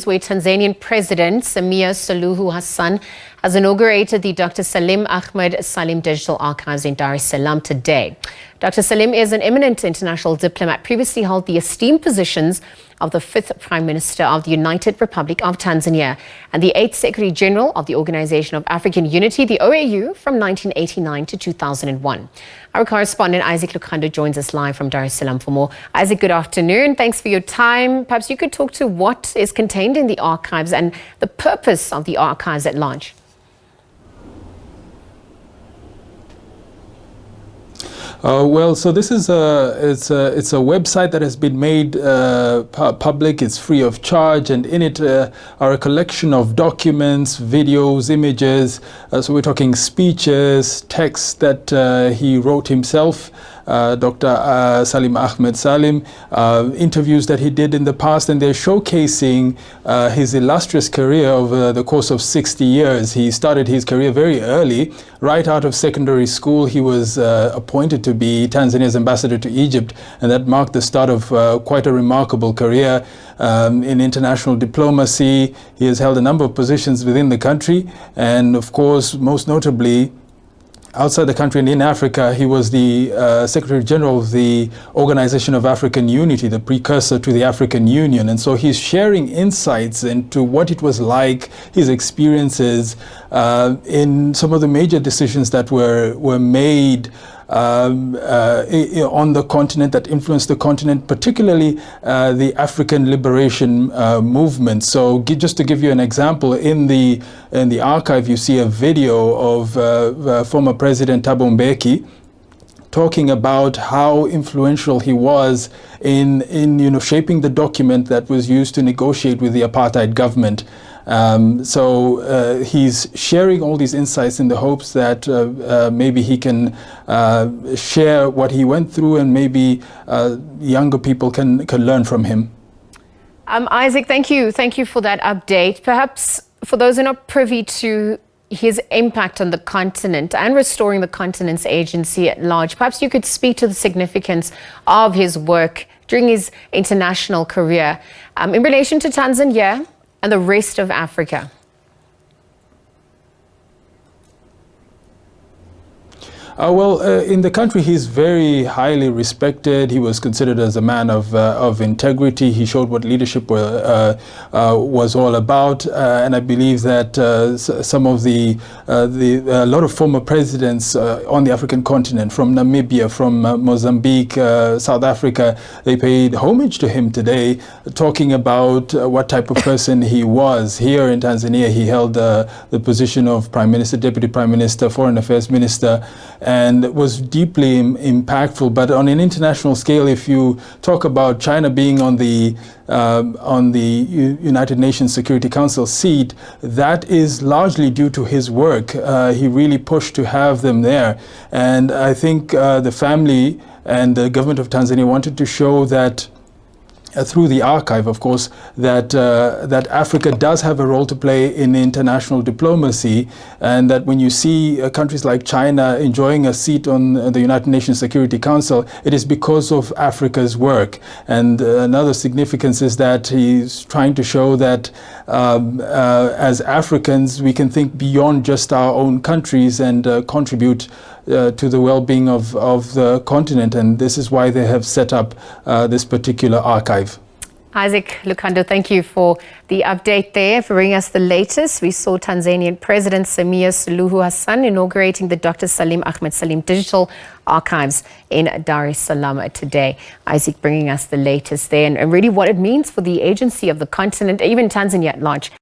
where Tanzanian President Samia Suluhu Hassan has inaugurated the Dr. Salim Ahmed Salim Digital Archives in Dar es Salaam today. Dr. Salim is an eminent international diplomat, previously held the esteemed positions of the 5th Prime Minister of the United Republic of Tanzania and the 8th Secretary General of the Organization of African Unity, the OAU, from 1989 to 2001. Our correspondent Isaac Lukando joins us live from Dar es Salaam for more. Isaac, good afternoon. Thanks for your time. Perhaps you could talk to what is contained in the archives and the purpose of the archives at large. So this is it's a website that has been made public. It's free of charge, and in it are a collection of documents, videos, images. So we're talking speeches, texts that he wrote himself. Dr. Salim Ahmed Salim, interviews that he did in the past, and they're showcasing his illustrious career over the course of 60 years. He started his career very early. Right out of secondary school, he was appointed to be Tanzania's ambassador to Egypt, and that marked the start of quite a remarkable career in international diplomacy. He has held a number of positions within the country, and of course, most notably, outside the country and in Africa, he was the Secretary General of the Organization of African Unity, the precursor to the African Union. And so he's sharing insights into what it was like, his experiences in some of the major decisions that were made on the continent, that influenced the continent, particularly the African liberation movement. So just to give you an example, in the archive you see a video of former President Thabo Mbeki talking about how influential he was in shaping the document that was used to negotiate with the apartheid government. So he's sharing all these insights in the hopes that maybe he can share what he went through, and maybe younger people can learn from him. Isaac, thank you. Thank you for that update. Perhaps for those who are not privy to his impact on the continent and restoring the continent's agency at large, perhaps you could speak to the significance of his work during his international career in relation to Tanzania and the rest of Africa. In the country, he's very highly respected. He was considered as a man of integrity. He showed what leadership was all about, and I believe that some of a lot of former presidents on the African continent, from Namibia, from Mozambique, South Africa, they paid homage to him today, talking about what type of person he was. Here in Tanzania, he held the position of Prime Minister, Deputy Prime Minister, Foreign Affairs Minister, and was deeply impactful. But on an international scale, if you talk about China being on the United Nations Security Council seat, that is largely due to his work. He really pushed to have them there. And I think the family and the government of Tanzania wanted to show that through the archive, of course, that Africa does have a role to play in international diplomacy, and that when you see countries like China enjoying a seat on the United Nations Security Council, it is because of Africa's work. And another significance is that he's trying to show that as Africans, we can think beyond just our own countries and contribute to the well-being of the continent, and this is why they have set up this particular archive. Isaac Lukando, thank you for the update there, for bringing us the latest. We saw Tanzanian President Samia Suluhu Hassan inaugurating the Dr. Salim Ahmed Salim Digital Archives in Dar es Salaam today. Isaac bringing us the latest there, and really what it means for the agency of the continent, even Tanzania at large.